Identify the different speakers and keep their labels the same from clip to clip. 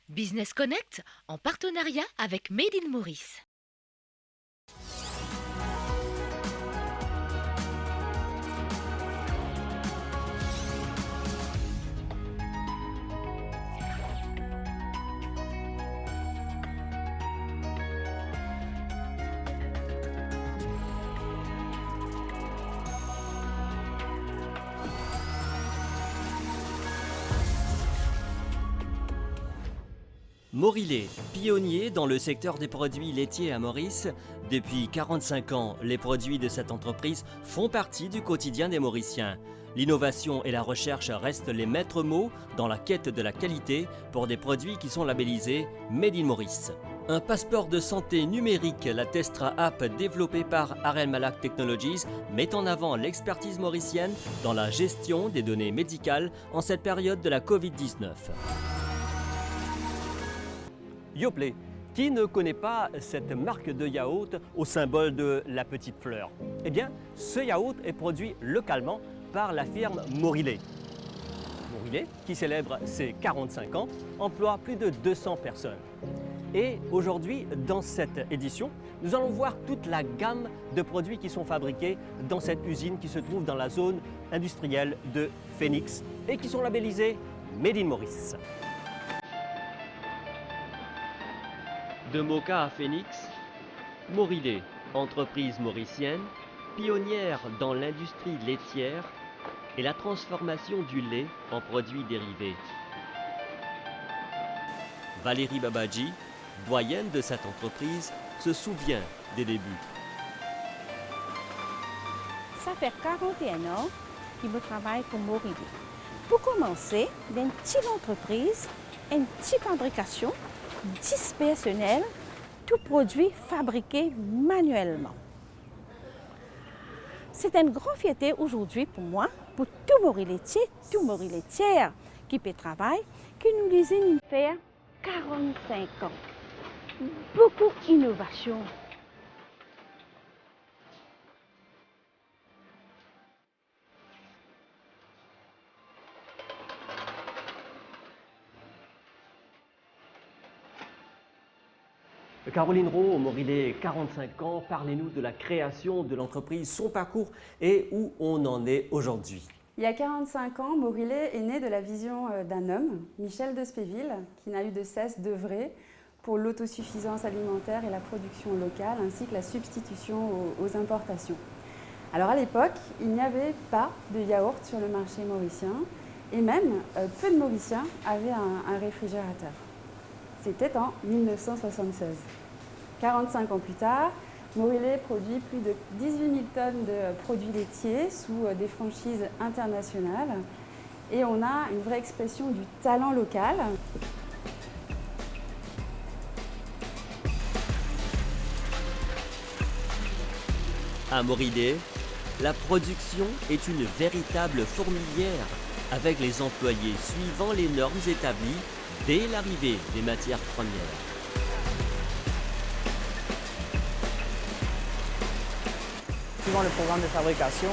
Speaker 1: Business Connect en partenariat avec Made in Maurice.
Speaker 2: Morillet, pionnier dans le secteur des produits laitiers à Maurice, depuis 45 ans, les produits de cette entreprise font partie du quotidien des Mauriciens. L'innovation et la recherche restent les maîtres mots dans la quête de la qualité pour des produits qui sont labellisés Made in Maurice. Un passeport de santé numérique, la Testra App développée par Arel Malak Technologies, met en avant l'expertise mauricienne dans la gestion des données médicales en cette période de la Covid-19. Yoplait, qui ne connaît pas cette marque de yaourt au symbole de la petite fleur? Eh bien, ce yaourt est produit localement par la firme Morillet. Morillet, qui célèbre ses 45 ans, emploie plus de 200 personnes. Et aujourd'hui, dans cette édition, nous allons voir toute la gamme de produits qui sont fabriqués dans cette usine qui se trouve dans la zone industrielle de Phoenix et qui sont labellisés Made in Maurice. De Moka à Phoenix, Morillet, entreprise mauricienne, pionnière dans l'industrie laitière et la transformation du lait en produits dérivés. Valérie Babadji, doyenne de cette entreprise, se souvient des débuts.
Speaker 3: Ça fait 41 ans que je travaille pour Morillet. Pour commencer, d'une petite entreprise, une petite fabrication, 10 personnels, tout produit fabriqué manuellement. C'est une grande fierté aujourd'hui pour moi, pour tout Morillettier, tout Morillettière qui peut travailler, que nous l'usine fait 45 ans. Beaucoup d'innovation.
Speaker 2: Caroline Rowe, Morillet, 45 ans, parlez-nous de la création de l'entreprise, son parcours et où on en est aujourd'hui.
Speaker 4: Il y a 45 ans, Morillet est né de la vision d'un homme, Michel de Spéville, qui n'a eu de cesse d'œuvrer pour l'autosuffisance alimentaire et la production locale, ainsi que la substitution aux importations. Alors à l'époque, il n'y avait pas de yaourt sur le marché mauricien, et même peu de Mauriciens avaient un réfrigérateur. C'était en 1976. 45 ans plus tard, Morillet produit plus de 18 000 tonnes de produits laitiers sous des franchises internationales. Et on a une vraie expression du talent local.
Speaker 2: À Morillet, la production est une véritable fourmilière avec les employés suivant les normes établies dès l'arrivée des matières premières.
Speaker 5: Suivant le programme de fabrication,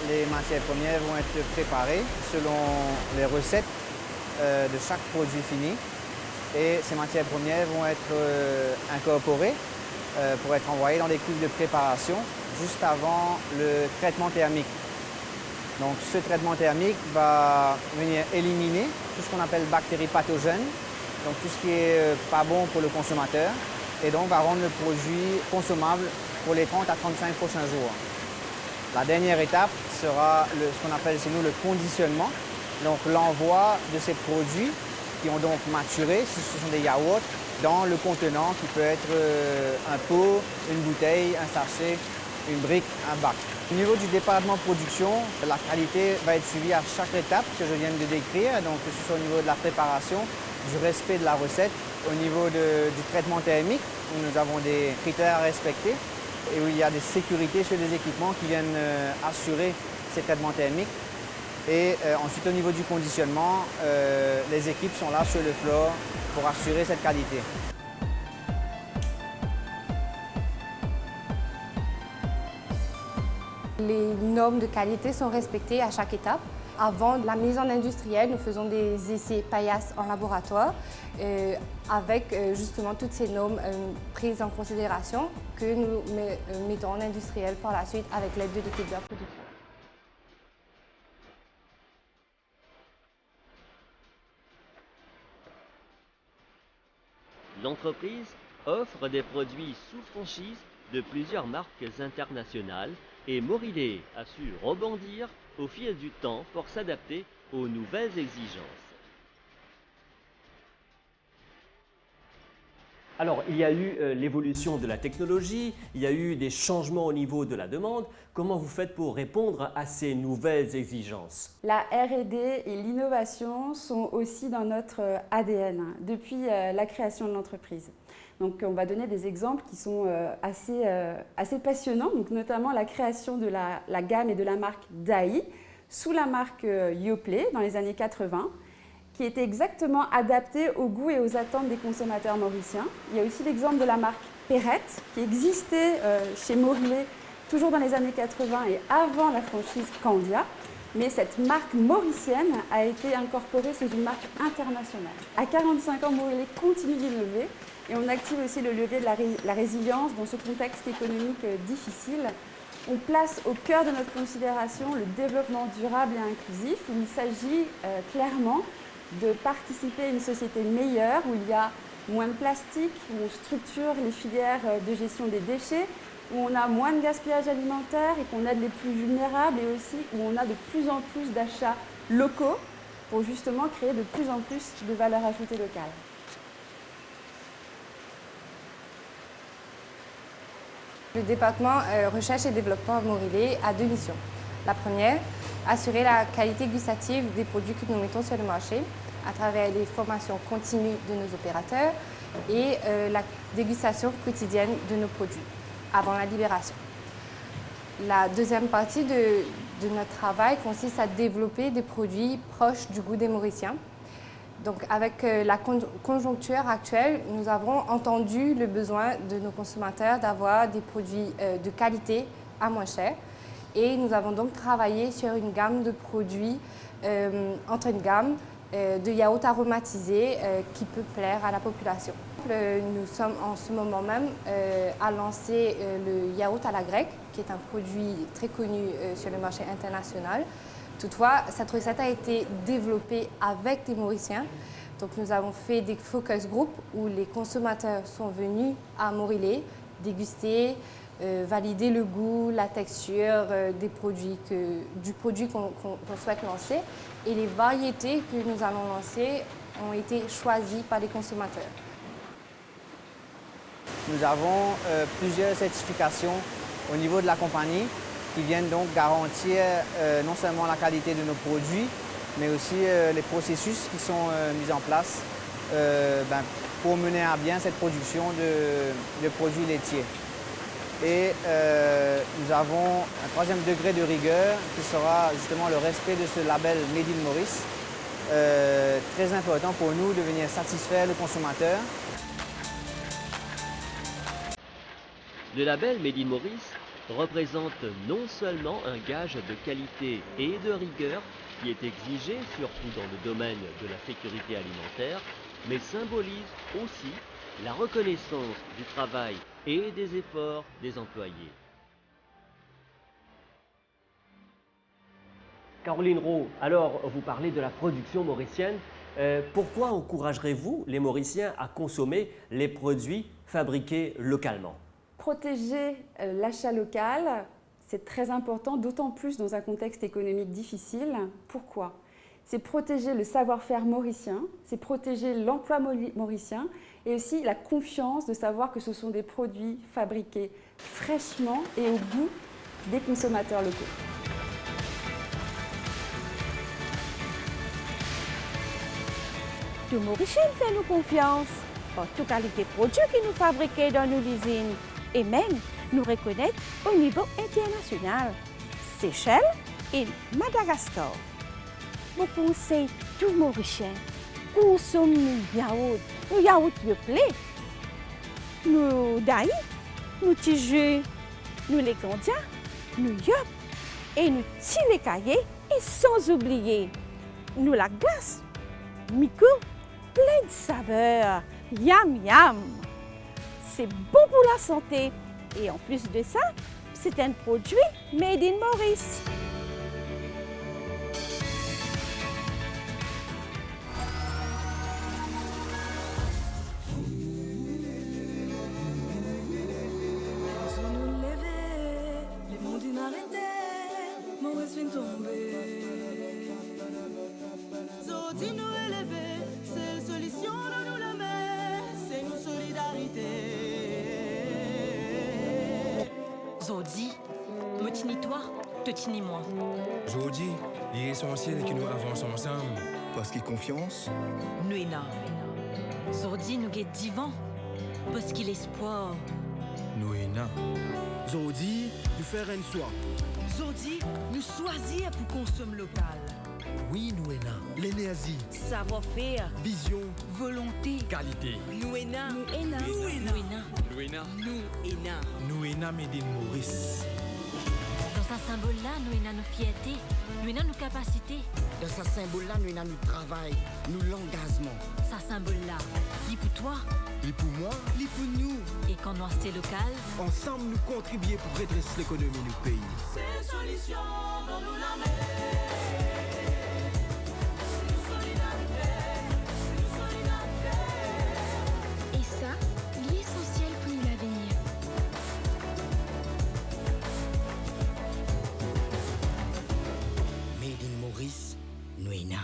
Speaker 5: les matières premières vont être préparées selon les recettes de chaque produit fini. Et ces matières premières vont être incorporées pour être envoyées dans des cuves de préparation juste avant le traitement thermique. Donc ce traitement thermique va venir éliminer tout ce qu'on appelle bactéries pathogènes, donc tout ce qui est pas bon pour le consommateur, et donc va rendre le produit consommable pour les 30 à 35 prochains jours. La dernière étape sera ce qu'on appelle chez nous le conditionnement, donc l'envoi de ces produits qui ont donc maturé, si ce sont des yaourts, dans le contenant qui peut être un pot, une bouteille, un sachet, une brique, un bac. Au niveau du département production, la qualité va être suivie à chaque étape que je viens de décrire, donc que ce soit au niveau de la préparation, du respect de la recette, au niveau du traitement thermique, où nous avons des critères à respecter et où il y a des sécurités sur les équipements qui viennent assurer ces traitements thermiques. Et ensuite, au niveau du conditionnement, les équipes sont là sur le floor pour assurer cette qualité.
Speaker 6: Les normes de qualité sont respectées à chaque étape. Avant la mise en industrielle, nous faisons des essais paillasses en laboratoire avec justement toutes ces normes prises en considération que nous mettons en industriel par la suite avec l'aide de l'équipe de la production.
Speaker 2: L'entreprise offre des produits sous franchise de plusieurs marques internationales et Morilé a su rebondir au fil du temps pour s'adapter aux nouvelles exigences. Alors, il y a eu l'évolution de la technologie, il y a eu des changements au niveau de la demande. Comment vous faites pour répondre à ces nouvelles exigences?
Speaker 4: La R&D et l'innovation sont aussi dans notre ADN depuis la création de l'entreprise. Donc, on va donner des exemples qui sont assez passionnants, donc, notamment la création de la gamme et de la marque Dai sous la marque Yoplait dans les années 80, qui était exactement adaptée aux goûts et aux attentes des consommateurs mauriciens. Il y a aussi l'exemple de la marque Perrette, qui existait chez Morilé toujours dans les années 80 et avant la franchise Candia. Mais cette marque mauricienne a été incorporée sous une marque internationale. À 45 ans, Morilé continue d'innover et on active aussi le levier de la résilience dans ce contexte économique difficile. On place au cœur de notre considération le développement durable et inclusif, où il s'agit clairement de participer à une société meilleure, où il y a moins de plastique, où on structure les filières de gestion des déchets, où on a moins de gaspillage alimentaire et qu'on aide les plus vulnérables, et aussi où on a de plus en plus d'achats locaux pour justement créer de plus en plus de valeur ajoutée locale.
Speaker 6: Le département recherche et développement Morilé a deux missions. La première, assurer la qualité gustative des produits que nous mettons sur le marché à travers les formations continues de nos opérateurs et la dégustation quotidienne de nos produits avant la libération. La deuxième partie de notre travail consiste à développer des produits proches du goût des Mauriciens. Donc, avec la conjoncture actuelle, nous avons entendu le besoin de nos consommateurs d'avoir des produits de qualité à moins cher. Et nous avons donc travaillé sur une gamme de produits, entre une gamme de yaourts aromatisés qui peut plaire à la population. Nous sommes en ce moment même à lancer le yaourt à la grecque, qui est un produit très connu sur le marché international. Toutefois, cette recette a été développée avec des Mauriciens. Donc, nous avons fait des focus group où les consommateurs sont venus à Morilé déguster, valider le goût, la texture du produit qu'on souhaite lancer. Et les variétés que nous allons lancer ont été choisies par les consommateurs.
Speaker 5: Nous avons plusieurs certifications au niveau de la compagnie qui viennent donc garantir non seulement la qualité de nos produits, mais aussi les processus qui sont mis en place pour mener à bien cette production de produits laitiers. Et nous avons un troisième degré de rigueur qui sera justement le respect de ce label Made in Maurice. Très important pour nous de venir satisfaire le consommateur.
Speaker 2: Le label Made in Maurice représente non seulement un gage de qualité et de rigueur qui est exigé surtout dans le domaine de la sécurité alimentaire, mais symbolise aussi la reconnaissance du travail et des efforts des employés. Caroline Rowe, alors vous parlez de la production mauricienne. Pourquoi encouragerez-vous les Mauriciens à consommer les produits fabriqués localement?
Speaker 4: Protéger l'achat local, c'est très important, d'autant plus dans un contexte économique difficile. Pourquoi? C'est protéger le savoir-faire mauricien, c'est protéger l'emploi mauricien et aussi la confiance de savoir que ce sont des produits fabriqués fraîchement et au goût des consommateurs locaux.
Speaker 3: Tous Mauriciens font nous confiance pour toute qualité de produits que nous fabriquons dans nos usines et même nous reconnaître au niveau international. Seychelles et Madagascar. Mon conseil tout Mauricien, consomme nos yaourts Yoplait, nos Dai, nos petits jeux, nous les Candia, nous Yop et nous petits les cahiers Et sans oublier, nous la glace, Mico, plein de saveurs, yam yam. C'est bon pour la santé et en plus de ça, c'est un produit made in Maurice.
Speaker 7: Zodi, me tini-toi, te tini-moi.
Speaker 8: Jodi, il est essentiel que nous avançons ensemble.
Speaker 9: Parce qu'il confiance.
Speaker 7: Nous est là. Zodi, nous guette divan. Parce qu'il espoir.
Speaker 8: Nous est là. Jodi, nous faire une soie.
Speaker 10: Zodi, nous choisir pour consommer local.
Speaker 8: Oui, nous est là. L'énergie,
Speaker 10: Savoir-faire,
Speaker 8: vision,
Speaker 10: volonté,
Speaker 8: qualité.
Speaker 10: nous est là.
Speaker 7: Nous est là. Nous est là.
Speaker 8: Nous est là.
Speaker 10: Nous est là.
Speaker 8: Nous est là, Made in Maurice.
Speaker 7: Dans ce symbole-là, nous est là nos fiertés. Nous est là nos capacités.
Speaker 10: Dans ce symbole-là, nous est là notre travail, nous l'engagement.
Speaker 7: Ça symbole-là, lit pour toi
Speaker 8: Et pour moi,
Speaker 10: Li pour nous,
Speaker 7: et quand nous c'est local.
Speaker 8: ensemble, nous contribuer pour redresser l'économie du pays.
Speaker 11: Et ça, l'essentiel pour nous l'avenir.
Speaker 10: Made in Maurice, nous est là.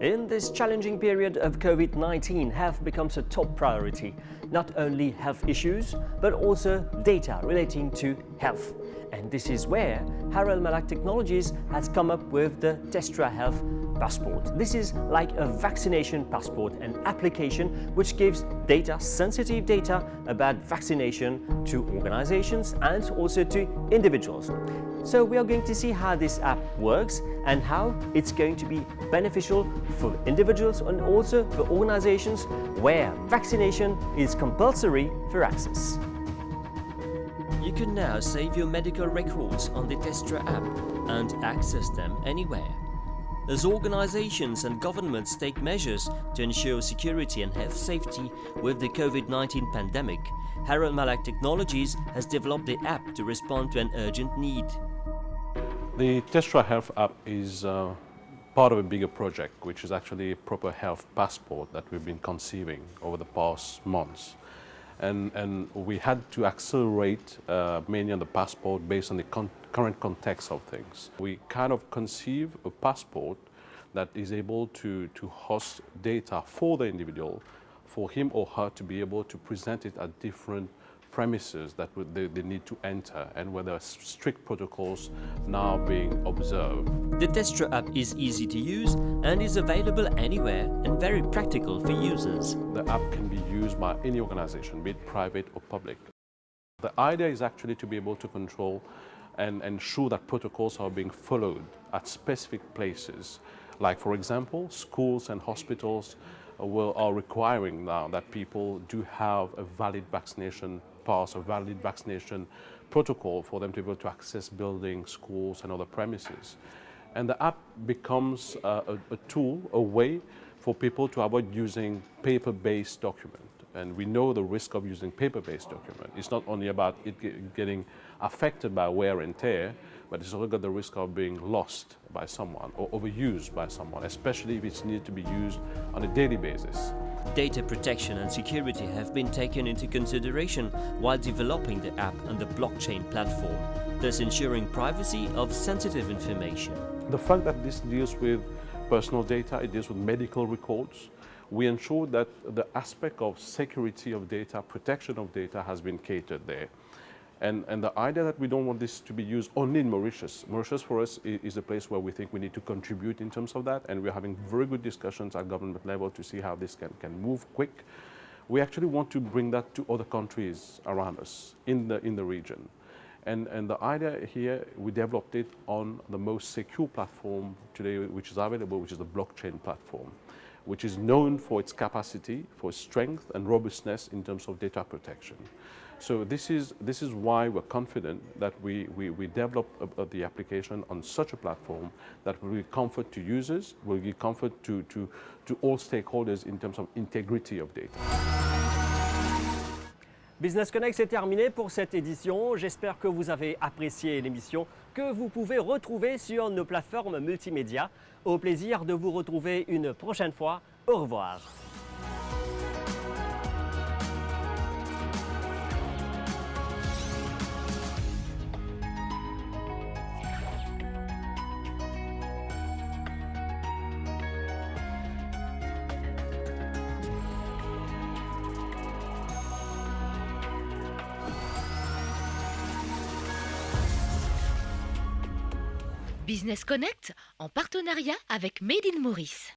Speaker 2: In this challenging period of COVID-19, health becomes a top priority. Not only health issues, but also data relating to health. And this is where Harold Malak Technologies has come up with the Testra Health Passport. This is like a vaccination passport, an application which gives data, sensitive data about vaccination to organizations and also to individuals. So we are going to see how this app works and how it's going to be beneficial for individuals and also for organizations where vaccination is compulsory for access. You can now save your medical records on the Testra app and access them anywhere. As organizations and governments take measures to ensure security and health safety with the COVID-19 pandemic, Harold Malak Technologies has developed the app to respond to an urgent need.
Speaker 12: The Testra Health app is part of a bigger project, which is actually a proper health passport that we've been conceiving over the past months. And we had to accelerate mainly on the passport based on the current context of things. We kind of conceive a passport that is able to host data for the individual, for him or her to be able to present it at different premises that they need to enter and where there are strict protocols now being observed.
Speaker 2: The Testra app is easy to use and is available anywhere and very practical for users.
Speaker 12: The app can be used by any organization, be it private or public. The idea is actually to be able to control and ensure that protocols are being followed at specific places. Like, for example, schools and hospitals are requiring now that people do have a valid vaccination pass, a valid vaccination protocol for them to be able to access buildings, schools and other premises. And the app becomes a tool, a way for people to avoid using paper-based document. And we know the risk of using paper-based document. It's not only about it getting affected by wear and tear, but it's also got the risk of being lost by someone or overused by someone, especially if it's needed to be used on a daily basis.
Speaker 2: Data protection and security have been taken into consideration while developing the app on the blockchain platform, thus ensuring privacy of sensitive information.
Speaker 12: The fact that this deals with personal data, it deals with medical records, we ensure that the aspect of security of data, protection of data has been catered there. And the idea that we don't want this to be used only in Mauritius. Mauritius for us is a place where we think we need to contribute in terms of that, and we're having very good discussions at government level to see how this can move quick. We actually want to bring that to other countries around us in the region. And the idea here, we developed it on the most secure platform today which is available, which is the blockchain platform. which is known for its capacity, for its strength and robustness in terms of data protection. So this is why we're confident that we develop the application on such a platform that will give comfort to users, will give comfort to all stakeholders in terms of integrity of data.
Speaker 2: Business Connect, c'est terminé pour cette édition. J'espère que vous avez apprécié l'émission que vous pouvez retrouver sur nos plateformes multimédia. Au plaisir de vous retrouver une prochaine fois. Au revoir.
Speaker 1: Business Connect en partenariat avec Made in Maurice.